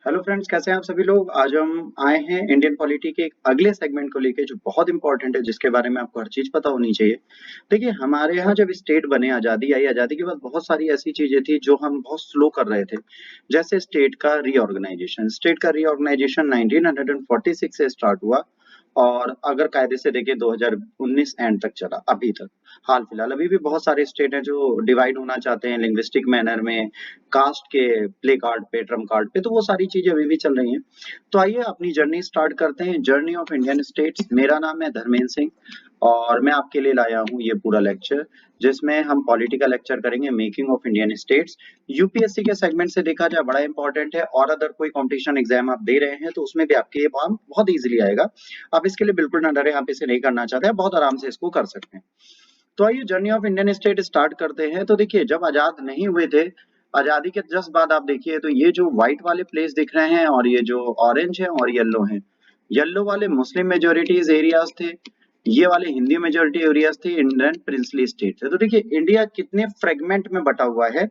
Hello friends, कैसे हैं आप सभी लोग। आज हम आए हैं इंडियन पॉलिटी के एक अगले सेगमेंट को लेके जो बहुत इंपॉर्टेंट है, जिसके बारे में आपको हर चीज पता होनी चाहिए। देखिए, हमारे यहाँ जब स्टेट बने, आजादी आई, आजादी के बाद बहुत सारी ऐसी चीजें थी जो हम बहुत स्लो कर रहे थे। जैसे स्टेट का रीऑर्गेनाइजेशन 1946 से स्टार्ट हुआ और अगर कायदे से देखें 2019 एंड तक चला अभी तक। हाल फिलहाल अभी भी बहुत सारे स्टेट हैं जो डिवाइड होना चाहते हैं लिंग्विस्टिक मैनर में, कास्ट के प्ले कार्ड पे, ट्रम कार्ड पे, तो वो सारी चीजें अभी भी चल रही हैं। तो आइए अपनी जर्नी स्टार्ट करते हैं, जर्नी ऑफ इंडियन स्टेट्स। मेरा नाम है धर्मेंद्र सिंह और मैं आपके लिए लाया हूँ ये पूरा लेक्चर, जिसमें हम पॉलिटिकल लेक्चर करेंगे, making of Indian states. UPSC के सेगमेंट से देखा जाए बड़ा इंपॉर्टेंट है, और अदर कोई कंपटीशन एग्जाम आप दे रहे हैं तो उसमें भी आपके ये फॉर्म बहुत इजीली आएगा। आप इसके लिए बिल्कुल ना डरे, आप इसे नहीं करना चाहते हैं, बहुत आराम से इसको कर सकते हैं। तो आइए journey of Indian state start करते हैं। तो देखिए, जब आजाद नहीं हुए थे, आजादी के जस्ट बाद आप देखिए तो ये जो व्हाइट वाले प्लेस दिख रहे हैं और ये जो ऑरेंज है और येलो है, येलो वाले मुस्लिम मेजोरिटीज एरियाज थे, ये वाले हिंदी मेजोरिटी एरियाज थे, इंडियन प्रिंसली स्टेट थे। तो देखिए इंडिया कितने फ्रेगमेंट में बटा हुआ है।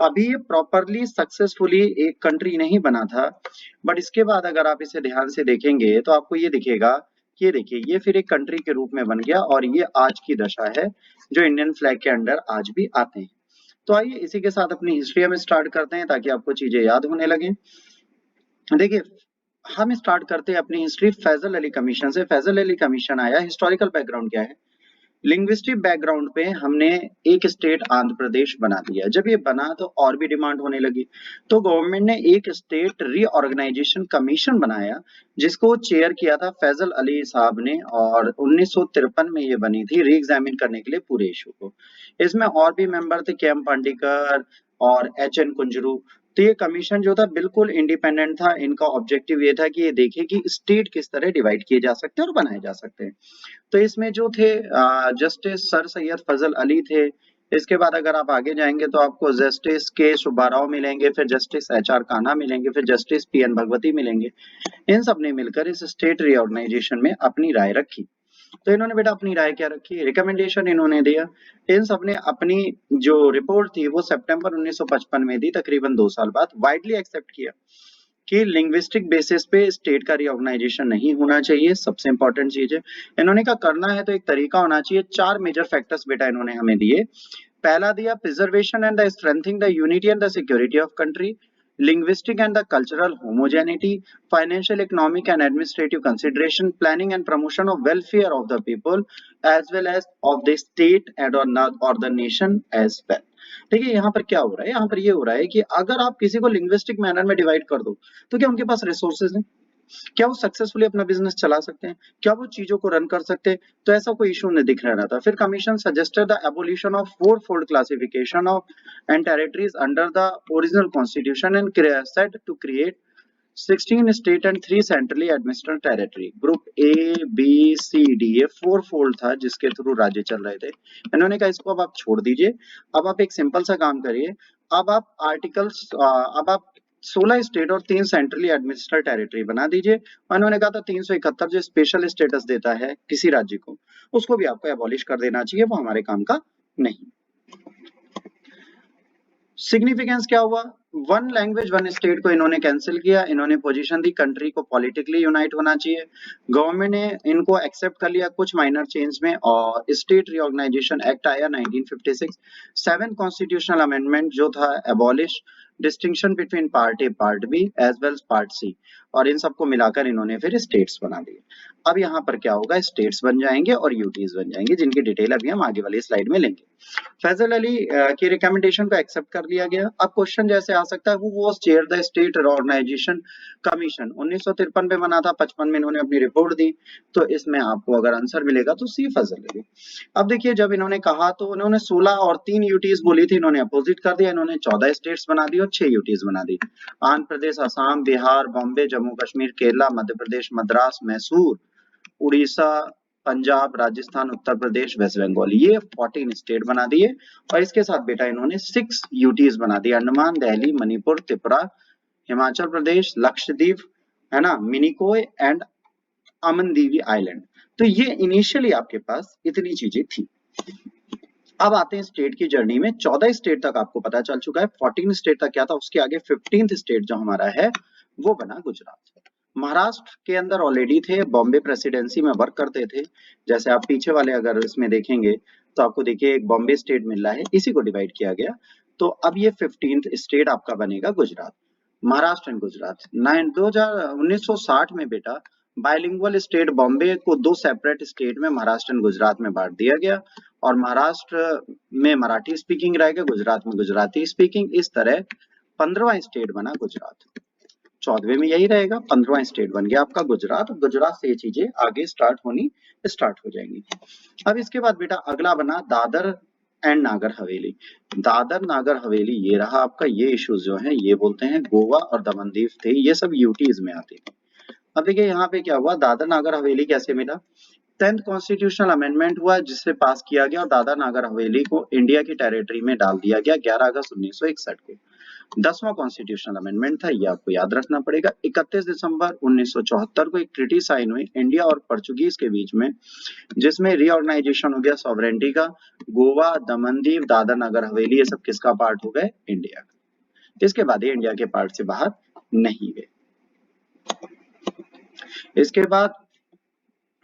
अभी ये प्रॉपरली सक्सेसफुली एक कंट्री नहीं बना था, बट इसके बाद अगर आप इसे ध्यान से देखेंगे तो आपको ये दिखेगा कि ये देखिए ये फिर एक कंट्री के रूप में बन गया और ये आज की दशा है जो इंडियन फ्लैग के अंडर आज भी आते हैं। तो आइए इसी के साथ अपनी हिस्ट्री हम स्टार्ट करते हैं ताकि आपको चीजें याद होने लगे। देखिए, हम स्टार्ट करते हैं अपनी हिस्ट्री फैजल अली कमीशन से। फैजल अली कमीशन आया, हिस्टोरिकल बैकग्राउंड क्या है, लिंग्विस्टिक बैकग्राउंड पे हमने एक स्टेट आंध्र प्रदेश बना दिया। जब ये बना तो और भी डिमांड होने लगी, तो गवर्नमेंट ने एक स्टेट रीऑर्गेनाइजेशन कमीशन बनाया, जिसको चेयर किया था फैजल अली साहब ने, और 1953 में ये बनी थी री एग्जामिन करने के लिए पूरे इशू को। इसमें और भी मेंबर थे, के एम पांडेकर और एच एन कुंजरू। तो ये कमीशन जो था बिल्कुल इंडिपेंडेंट था। इनका ऑब्जेक्टिव ये था कि ये देखे कि स्टेट किस तरह डिवाइड किए जा सकते हैं और बनाए जा सकते हैं। तो इसमें जो थे जस्टिस सर सैयद फजल अली थे। इसके बाद अगर आप आगे जाएंगे तो आपको जस्टिस के सुब्बाराव मिलेंगे, फिर जस्टिस एच आर कान्हा मिलेंगे, फिर जस्टिस पी एन भगवती मिलेंगे। इन सब ने मिलकर इस स्टेट रीऑर्गेनाइजेशन में अपनी राय रखी। तो इन्होंने बेटा अपनी राय क्या रखी, रिकमेंडेशन इन्होंने दिया। इन सब ने अपनी जो रिपोर्ट थी वो सितंबर 1955 में दी, तकरीबन 2 साल बाद। वाइडली एक्सेप्ट किया कि लिंग्विस्टिक बेसिस पे स्टेट का रिऑर्गेनाइजेशन नहीं होना चाहिए। सबसे इंपॉर्टेंट चीज है, इन्होंने क्या करना है तो एक तरीका होना चाहिए। 4 मेजर फैक्टर्स बेटा इन्होंने हमें दिए। पहला दिया preservation and the strengthening the unity and the security of country, linguistic and the cultural homogeneity, financial, economic and administrative consideration, planning and promotion of welfare of the people as well as of the state and or the nation as well। देखिए यहाँ पर क्या हो रहा है, यहाँ पर ये हो रहा है कि अगर आप किसी को लिंग्विस्टिक मैनर में डिवाइड कर दो तो क्या उनके पास रिसोर्सेज हैं, क्या वो सक्सेसफुली अपना बिजनेस चला सकते हैं, क्या वो चीजों को रन कर सकते हैं। तो ऐसा कोई इशू नहीं दिख रहा था। फिर commission suggested the abolition of 4-fold classification of and territories under the original constitution and set to create 16 state and 3 centrally administered territory. Group A B C D, ये 4-fold था जिसके थ्रू राज्य चल रहे थे। इन्होंने कहा इसको अब आप छोड़ दीजिए, अब आप एक सिंपल सा काम करिए, अब आप आर्टिकल्स अब आप 16 स्टेट और 3 सेंट्रली एडमिनिस्ट्रेटेड टेरिटरी बना दीजिए। और इन्होंने कहा था 371 जो स्पेशल स्टेटस देता है किसी राज्य को, उसको भी आपको एबॉलिश कर देना चाहिए, वो हमारे काम का नहीं। सिग्निफिकेंस क्या हुआ, वन लैंग्वेज वन स्टेट को इन्होंने कैंसिल किया। इन्होंने पोजीशन दी कंट्री को पॉलिटिकली यूनाइट होना चाहिए। गवर्नमेंट ने इनको एक्सेप्ट कर लिया कुछ माइनर चेंज में, और स्टेट रीऑर्गेनाइजेशन एक्ट आया 1956। 7 कॉन्स्टिट्यूशनल अमेंडमेंट जो था abolish, distinction between part A part B as well part C, और इन सबको मिलाकर इन्होंने फिर स्टेट्स बना दिए। अब यहाँ पर क्या होगा, स्टेट्स बन जाएंगे और यूटीज बन जाएंगे, जिनकी डिटेल अभी हम आगे वाली स्लाइड में लेंगे। फैजल अली की रिकमेंडेशन को एक्सेप्ट कर लिया गया। अब क्वेश्चन जैसे आ सकता है, वो chair the state organisation commission 1953 में बना था, 55 में इन्होंने अपनी रिपोर्ट दी। तो इसमें आपको अगर आंसर मिलेगा तो सी फैजल अली। अब देखिए, जब इन्होंने कहा तो उन्होंने 16 और 3 यूटीज बोली थी, इन्होंने अपोजिट कर दिया। इन्होंने 14 स्टेट्स बना दी और 6 यूटीज बना दी। आंध्र प्रदेश, असम, बिहार, बॉम्बे, जम्मू कश्मीर, केरला, मध्य प्रदेश, मद्रास, मैसूर, उड़ीसा, पंजाब, राजस्थान, उत्तर प्रदेश, वेस्ट बंगाल, ये 14 स्टेट बना दिए। और इसके साथ बेटा इन्होंने 6 यूटीज बना दिए, अंडमान, दिल्ली, मणिपुर, त्रिपुरा, हिमाचल प्रदेश, लक्षद्वीप, है ना, मिनिकोय एंड अमनदीवी आइलैंड। तो ये इनिशियली आपके पास इतनी चीजें थी। अब आते हैं स्टेट की जर्नी में। 14 स्टेट तक आपको पता चल चुका है, 14 स्टेट तक क्या था, उसके आगे 15th स्टेट जो हमारा है वो बना गुजरात। महाराष्ट्र के अंदर ऑलरेडी थे, बॉम्बे प्रेसिडेंसी में वर्क करते थे। जैसे आप पीछे वाले अगर इसमें देखेंगे तो आपको देखिए एक बॉम्बे स्टेट मिल रहा है, इसी को डिवाइड किया गया। तो अब ये 15th स्टेट आपका बनेगा गुजरात, महाराष्ट्र एंड गुजरात। 1960 में बेटा बाइलिंगुअल स्टेट बॉम्बे को दो सेपरेट स्टेट में महाराष्ट्र एंड गुजरात में बांट दिया गया, और महाराष्ट्र में मराठी स्पीकिंग रहेगा, गुजरात में गुजराती स्पीकिंग। इस तरह 15वां स्टेट बना गुजरात। 14वें में यही रहेगा, 15वां स्टेट बन गया आपका गुजरात। गुजरात से ये चीजें आगे स्टार्ट हो जाएंगी। अब इसके बाद बेटा अगला बना दादर एंड नागर हवेली। दादर नागर हवेली ये रहा आपका, ये इश्यूज जो हैं ये बोलते हैं गोवा और दमन दीव थे, ये सब यूटीज में आते थे। अब देखिए यहाँ पे क्या हुआ, दादर नागर हवेली कैसे मिला। 10th कॉन्स्टिट्यूशनल अमेंडमेंट हुआ जिससे पास किया गया और दादर नागर हवेली को इंडिया की टेरिटरी में डाल दिया गया 11 अगस्त 1961 को। 10वां कॉन्स्टिट्यूशनल अमेंडमेंट था, ये आपको याद रखना पड़ेगा। 31 दिसंबर 1974 को एक ट्रीटी साइन हुई इंडिया और पोर्चुगीज के बीच में, जिसमें रीऑर्गेनाइजेशन हो गया सॉवरेनिटी का। गोवा, दमन दीव, दादर नगर हवेली ये सब किसका पार्ट हो गए, इंडिया का। इसके बाद ये इंडिया के पार्ट से बाहर नहीं गए। इसके बाद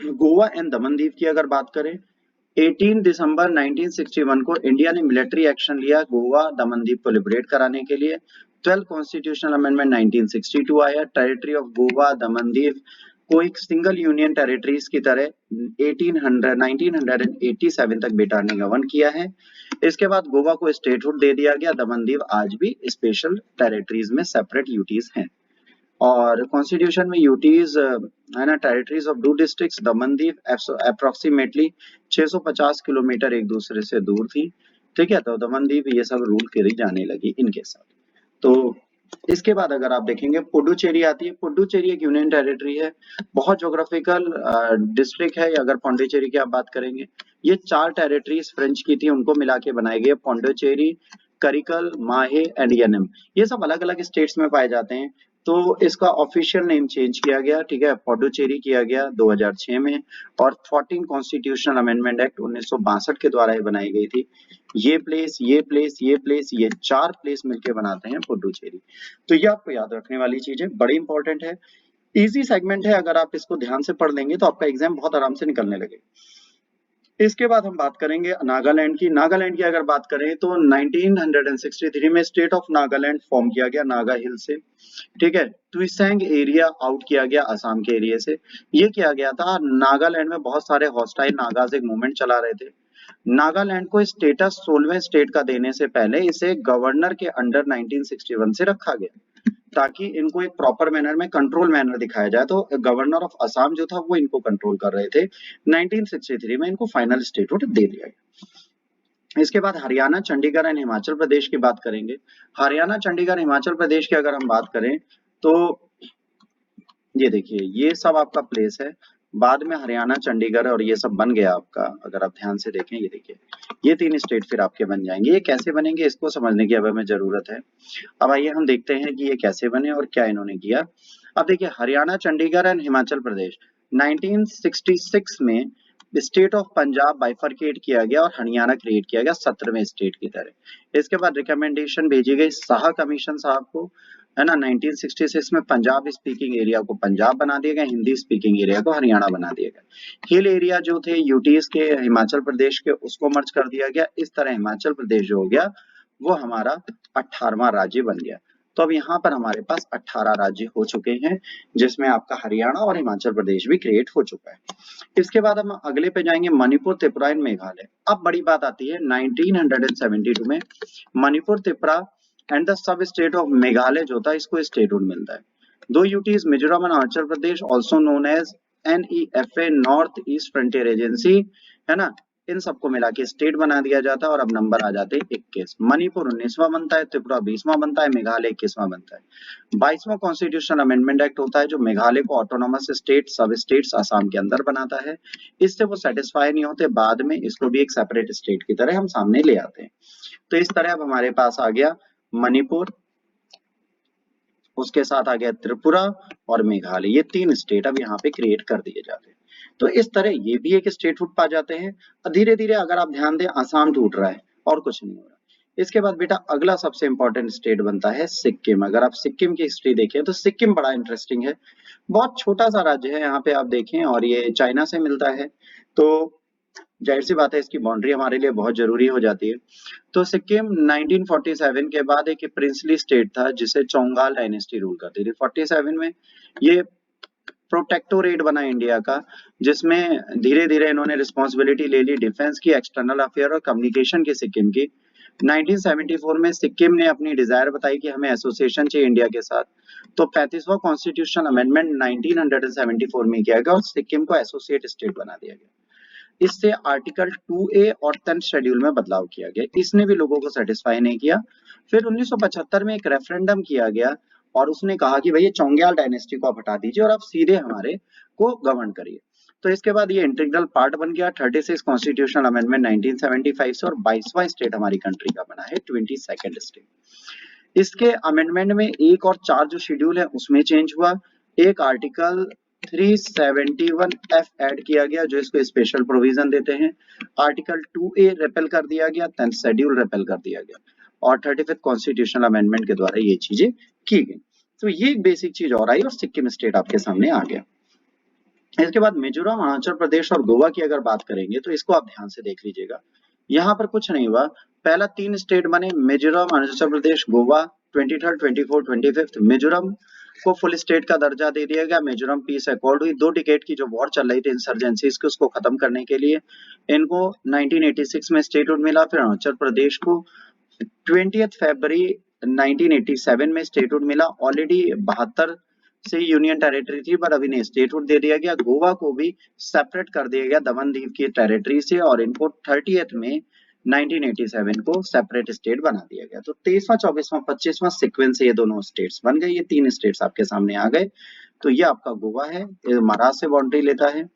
गोवा एंड दमन दीव की अगर बात करें, 18 दिसंबर 1961 को इंडिया ने मिलिट्री एक्शन लिया गोवा दमन दीव को लिबरेट कराने के लिए। 12 कॉन्स्टिट्यूशनल अमेंडमेंट 1962 आया, टेरिटरी ऑफ गोवा दमन दीव को एक सिंगल यूनियन टेरिटरीज की तरह 1987 तक ब्रिटेन ने गवर्न किया है। इसके बाद गोवा को स्टेटहुड दे दिया गया, दमन दीव आज भी स्पेशल टेरिटरीज में सेपरेट यूटीज हैं। और कॉन्स्टिट्यूशन में यूटीज है ना, territories of to districts Daman Diu approximately 650 kilometre एक दूसरे से दूर थी, ठीक है। तो दमन दीव ये सब रूल करी जाने लगी इनके साथ। तो इसके बाद अगर आप देखेंगे पुडुचेरी आती है। पुडुचेरी एक यूनियन टेरिटरी है, बहुत ज्योग्राफिकल डिस्ट्रिक्ट है। अगर पौंडीचेरी की आप बात करेंगे, ये 4 टेरिटरीज फ्रेंच की थी, उनको मिला के बनाए गए पौंडीचेरी, करिकल, माहे एंड यनम। ये सब अलग अलग स्टेट्स में पाए जाते हैं, तो इसका ऑफिशियल नेम चेंज किया गया, ठीक है, पुडुचेरी किया गया 2006 में। और 14 कॉन्स्टिट्यूशनल अमेंडमेंट एक्ट 1962 के द्वारा ये बनाई गई थी। ये प्लेस, ये प्लेस, ये प्लेस, ये 4 प्लेस मिलके बनाते हैं पुडुचेरी। तो ये आपको याद रखने वाली चीज है, बड़ी इंपॉर्टेंट है, इजी सेगमेंट है। अगर आप इसको ध्यान से पढ़ लेंगे तो आपका एग्जाम बहुत आराम से निकलने लगेगा। इसके बाद हम बात करेंगे नागालैंड की। नागालैंड की अगर बात करें तो 1963 में स्टेट ऑफ नागालैंड फॉर्म किया गया नागा हिल से, ठीक है। ट्विसेंग एरिया आउट किया गया असम के एरिया से। ये किया गया था, नागालैंड में बहुत सारे हॉस्टाइल नागाज एक मूवमेंट चला रहे थे। नागालैंड को स्टेटस 16वें स्टेट का देने से पहले इसे गवर्नर के अंडर 1961 से रखा गया, ताकि इनको एक प्रॉपर मैनर में कंट्रोल मैनर दिखाया जाए। तो गवर्नर ऑफ असम जो था वो इनको कंट्रोल कर रहे थे। 1963 में इनको फाइनल स्टेटहुड दे दिया गया। इसके बाद हरियाणा, चंडीगढ़ एंड हिमाचल प्रदेश की बात करेंगे। हरियाणा, चंडीगढ़, हिमाचल प्रदेश की अगर हम बात करें तो ये देखिए ये सब आपका प्लेस है। बाद में हरियाणा, चंडीगढ़ और ये सब बन गया आपका। अगर आप ध्यान से देखें, ये देखिए ये 3 स्टेट फिर आपके बन जाएंगे। ये कैसे बनेंगे इसको समझने की अब हमें जरूरत है। अब आइए हम देखते हैं कि ये कैसे बने और क्या इन्होंने किया। अब देखिए हरियाणा, चंडीगढ़ एंड हिमाचल प्रदेश 1966 में स्टेट ऑफ पंजाब बाइफरकेट किया गया और हरियाणा क्रिएट किया गया 17वें स्टेट की तरह। इसके बाद रिकमेंडेशन भेजी गई शाह कमीशन साहब को, है ना। 1966 में पंजाब स्पीकिंग एरिया को पंजाब बना दिया गया, हिंदी स्पीकिंग एरिया को हरियाणा बना दिया गया। हिल एरिया जो थे यूटीज के हिमाचल प्रदेश के, उसको मर्ज कर दिया गया। इस तरह हिमाचल प्रदेश जो हो गया वो हमारा 18वां राज्य बन गया। तो अब यहाँ पर हमारे पास 18 राज्य हो चुके हैं, जिसमें आपका हरियाणा और हिमाचल प्रदेश भी क्रिएट हो चुका है। इसके बाद हम अगले पे जाएंगे, मणिपुर, त्रिपुरा एंड मेघालय। अब बड़ी बात आती है 1972 में Manipur, Tripura and the sub state of Meghalaya जो था इसको स्टेटहुड मिलता है। 2 UTs Mizoram and Arunachal Pradesh, also known as NEFA north east frontier agency, है ना, इन सबको मिला के स्टेट बना दिया जाता है। और अब नंबर आ जाते हैं 21। मणिपुर 19वां बनता है, त्रिपुरा 20वां बनता है, मेघालय 21वां बनता है। 22वां कॉन्स्टिट्यूशनल अमेंडमेंट एक्ट होता है जो मेघालय को ऑटोनोमस स्टेट, सब स्टेट्स असम के अंदर बनाता है। इससे वो सेटिस्फाई नहीं होते, बाद में इसको भी एक सेपरेट स्टेट की तरह हम सामने ले आते हैं। तो इस तरह अब हमारे पास आ गया मणिपुर, उसके साथ आ गया त्रिपुरा और मेघालय, ये 3 स्टेट अब यहाँ पे क्रिएट कर दिए जाते हैं। तो इस तरह ये भी एक स्टेटहुड पा जाते हैं। धीरे धीरे अगर आप ध्यान दें आसाम टूट रहा है और कुछ नहीं हो रहा। इसके बाद बेटा अगला सबसे इंपॉर्टेंट स्टेट बनता है सिक्किम। अगर आप सिक्किम की हिस्ट्री देखें तो सिक्किम बड़ा इंटरेस्टिंग है। बहुत छोटा सा राज्य है, यहाँ पे आप देखें, और ये चाइना से मिलता है, तो जाहिर सी बात है इसकी बाउंड्री हमारे लिए बहुत जरूरी हो जाती है। तो सिक्किम 1947 के बाद एक प्रिंसली स्टेट था जिसे चोंगाल डायनेस्टी रूल करती थी। 47 में ये प्रोटेक्टोरेट बना इंडिया का, जिसमें धीरे धीरे इन्होंने रिस्पॉन्सिबिलिटी ले ली डिफेंस की, एक्सटर्नल अफेयर और कम्युनिकेशन की सिक्किम की। 1974 में सिक्किम ने अपनी डिजायर बताई कि हमें एसोसिएशन चाहिए इंडिया के साथ, तो 35वां कॉन्स्टिट्यूशन अमेंडमेंट 1974 में किया गया और सिक्किम को एसोसिएट स्टेट बना दिया गया। इससे आर्टिकल 2A और 10th शेड्यूल में बदलाव किया गया, इसने भी लोगों को सेटिस्फाई नहीं किया। फिर 1975 में एक रेफरेंडम किया गया और उसने कहा कि भाई ये चोंग्याल डायनेस्टी को आप हटा दीजिए और आप सीधे हमारे को गवर्न करिए। तो इसके बाद ये इंटीग्रल पार्ट बन गया 36 कॉन्स्टिट्यूशनल अमेंडमेंट 1975 से, और 22वां स्टेट हमारी कंट्री का बना है, 22nd स्टेट। इसके अमेंडमेंट में 1 और 4 जो शेड्यूल है उसमें चेंज हुआ। एक आर्टिकल 371F ऐड किया गया जो इसको स्पेशल प्रोविजन देते हैं। आर्टिकल 2A रिपेल कर दिया गया, 10th शेड्यूल रिपेल कर दिया गया, और 35th कॉन्स्टिट्यूशनल अमेंडमेंट के द्वारा ये चीजें की गई। तो ये एक बेसिक चीज और आई और सिक्किम स्टेट आपके सामने आ गया। इसके बाद मिजोरम, अरुणाचल प्रदेश और गोवा की अगर बात करेंगे तो इसको आप ध्यान से देख लीजिएगा। यहाँ पर कुछ नहीं हुआ, पहला 3 स्टेट बने, Mizoram, Arunachal Pradesh, Goa. 23rd, 24th, 25th Mizoram को फुल स्टेट का दर्जा दे दिया गया। मिजोरम पीस अकॉर्ड हुई, 2 डिकेड की जो वॉर चल रही थी इंसर्जेंसीज की उसको खत्म करने के लिए इनको 1986 में स्टेटहुड मिला। फिर अरुणाचल प्रदेश को 20th फरवरी 1987 में स्टेटहुड मिला। ऑलरेडी 72 से यूनियन टेरिटरी थी पर अभी नहीं, स्टेटहुड दे दिया गया। गोवा को भी सेपरेट कर दिया गया दमन दीव की टेरिटरी से और इनको 30th में 1987 को सेपरेट स्टेट बना दिया गया। तो 23वां, 24वां, 25वां सीक्वेंस से ये दोनों स्टेट्स बन गए। ये 3 स्टेट्स आपके सामने आ गए। तो ये आपका गोवा है, ये महाराष्ट्र से बाउंड्री लेता है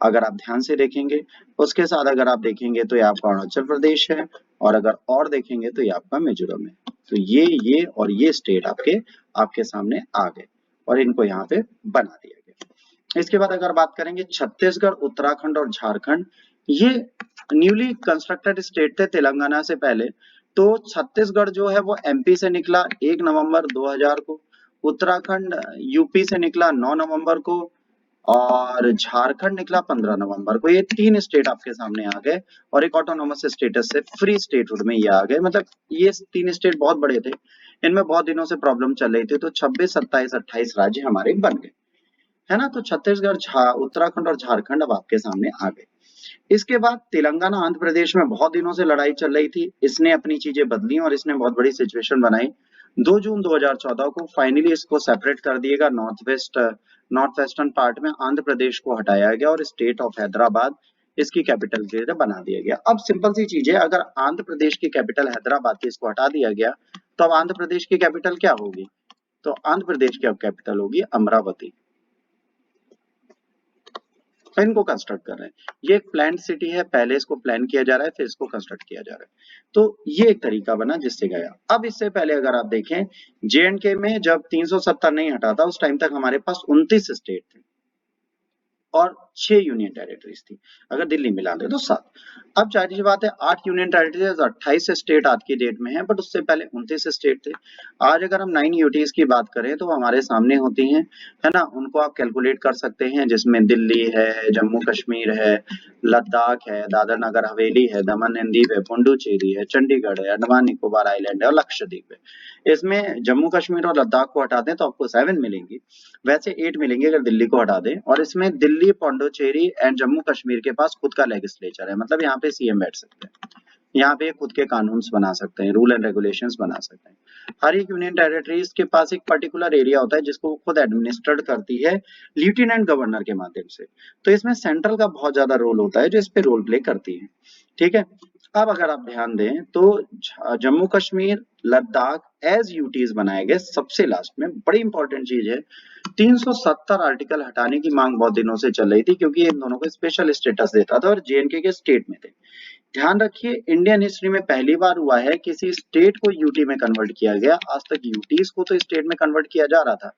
अगर आप ध्यान से देखेंगे। उसके साथ अगर आप देखेंगे तो ये आपका अरुणाचल प्रदेश है, और अगर और देखेंगे तो ये आपका मिजोरम है। तो ये और ये स्टेट आपके आपके सामने आ गए और इनको यहाँ पे बना दिया गया। इसके बाद अगर बात करेंगे छत्तीसगढ़, उत्तराखंड और झारखंड, ये न्यूली कंस्ट्रक्टेड स्टेट थे तेलंगाना से पहले। तो छत्तीसगढ़ जो है वो एमपी से निकला 1 नवंबर 2000 को, उत्तराखंड यूपी से निकला 9 नवंबर को, और झारखंड निकला 15 नवंबर को। ये 3 स्टेट आपके सामने आ गए और एक ऑटोनोमस स्टेटस से फ्री स्टेटहुड में ये आ गए। मतलब ये 3 स्टेट बहुत बड़े थे, इनमें बहुत दिनों से प्रॉब्लम चल रही थी, तो 26, 27, 28 राज्य हमारे बन गए, है ना। तो छत्तीसगढ़, उत्तराखंड और झारखंड अब आपके सामने आ गए। इसके बाद तेलंगाना, आंध्र प्रदेश में बहुत दिनों से लड़ाई चल रही थी, इसने अपनी चीजें बदली और इसने बहुत बड़ी सिचुएशन बनाई। 2 जून 2014 को फाइनली इसको सेपरेट कर दिएगा। नॉर्थ वेस्टर्न पार्ट में आंध्र प्रदेश को हटाया गया और स्टेट ऑफ हैदराबाद इसकी कैपिटल के लिए बना दिया गया। अब सिंपल सी चीज है, अगर आंध्र प्रदेश की कैपिटल हैदराबाद थी, इसको हटा दिया गया, तो अब आंध्र प्रदेश की कैपिटल क्या होगी? तो आंध्र प्रदेश की अब कैपिटल होगी अमरावती। इनको कंस्ट्रक्ट कर रहे हैं, ये एक प्लान सिटी है, पहले इसको प्लान किया जा रहा है फिर इसको कंस्ट्रक्ट किया जा रहा है। तो ये एक तरीका बना जिससे गया। अब इससे पहले अगर आप देखें जेएंडके में जब 370 नहीं हटा था उस टाइम तक हमारे पास 29 स्टेट थे और 6 यूनियन टेरिटरीज थी, अगर दिल्ली मिला ले तो 7। अब जाहिर सी बात है 8 यूनियन टेरिटरीज, 28 स्टेट आज की डेट में है, बट उससे पहले 29 स्टेट थे। आज अगर हम 9 यूटीज की बात करें तो हमारे सामने होती हैं, है ना, उनको आप कैलकुलेट कर सकते हैं, जिसमें दिल्ली है, जम्मू कश्मीर है, लद्दाख है, दादर नगर हवेली है, दमन एंड दीव है, पुडुचेरी है, चंडीगढ़ है, अंडमान निकोबार आइलैंड है और लक्षद्वीप है। इसमें जम्मू कश्मीर और लद्दाख को हटा दें तो आपको 7 मिलेंगी, वैसे 8 मिलेंगे अगर दिल्ली को हटा दें। और इसमें दिल्ली, पुडुचेरी एंड जम्मू कश्मीर के पास खुद का लेजिस्लेचर है, मतलब यहाँ पे सीएम बैठ सकते हैं, यहाँ पे खुद के कानून्स बना सकते हैं, रूल एंड रेगुलेशंस बना सकते हैं। हर एक यूनियन टेरिटरीज के पास एक पर्टिकुलर एरिया होता है जिसको वो खुद एडमिनिस्ट्रेट करती है लेफ्टिनेंट गवर्नर के माध्यम से। तो इसमें सेंट्रल का बहुत ज्यादा रोल होता है जो इस पे रोल प्ले करती है, ठीक है। अब अगर आप ध्यान दें तो जम्मू कश्मीर, लद्दाख एज यूटीज बनाए गए सबसे लास्ट में। बड़ी इंपॉर्टेंट चीज है, 370 आर्टिकल हटाने की मांग बहुत दिनों से चल रही थी क्योंकि इन दोनों को स्पेशल स्टेटस देता था और जेएनके के स्टेट में थे। ध्यान रखिए इंडियन हिस्ट्री में पहली बार हुआ है किसी स्टेट को यूटी में कन्वर्ट किया गया। आज तक यूटीज को तो स्टेट में कन्वर्ट किया जा रहा था,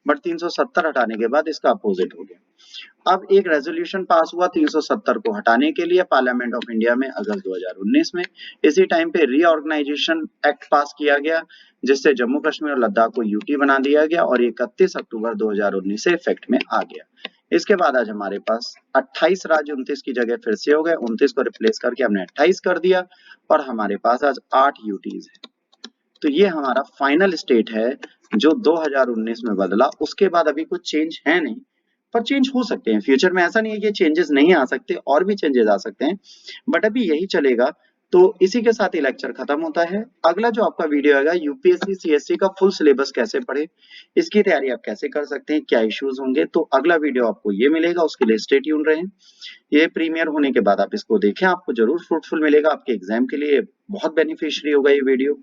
बट 370 हटाने के बाद इसका अपोजिट हो गया। अब एक रेजोल्यूशन पास हुआ 370 को हटाने के लिए पार्लियामेंट ऑफ इंडिया में अगस्त 2019 में। इसी टाइम पे रीऑर्गेनाइजेशन एक्ट पास किया गया, जिससे जम्मू कश्मीर और लद्दाख को यूटी बना दिया गया और 31 अक्टूबर 2019 से इफेक्ट में आ गया। इसके बाद आज हमारे पास 28 राज्य 29 की जगह फिर से हो गए, 29 को रिप्लेस करके हमने 28 कर दिया और हमारे पास आज 8 यूटीज है। तो ये हमारा फाइनल स्टेट है जो 2019 में बदला। उसके बाद अभी कुछ चेंज है नहीं, पर चेंज हो सकते हैं फ्यूचर में। ऐसा नहीं है कि चेंजेस नहीं आ सकते, और भी चेंजेस आ सकते हैं, बट अभी यही चलेगा। तो इसी के साथ ये लेक्चर खत्म होता है। अगला जो आपका वीडियो आएगा यूपीएससी सीएससी का फुल सिलेबस कैसे पढ़े, इसकी तैयारी आप कैसे कर सकते हैं, क्या इश्यूज होंगे, तो अगला वीडियो आपको ये मिलेगा। उसके लिए स्टे ट्यून रहें। ये प्रीमियर होने के बाद आप इसको देखें, आपको जरूर फ्रूटफुल मिलेगा। आपके एग्जाम के लिए बहुत बेनिफिशियरी होगा ये वीडियो।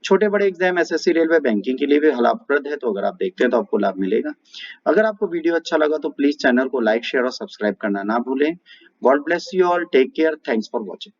छोटे बड़े एग्जाम एसएससी रेलवे बैंकिंग के लिए भी लाभप्रद है, तो अगर आप देखते हैं तो आपको लाभ मिलेगा। अगर आपको वीडियो अच्छा लगा तो प्लीज चैनल को लाइक शेयर और सब्सक्राइब करना ना भूलें। God bless you all, take care, thanks for watching.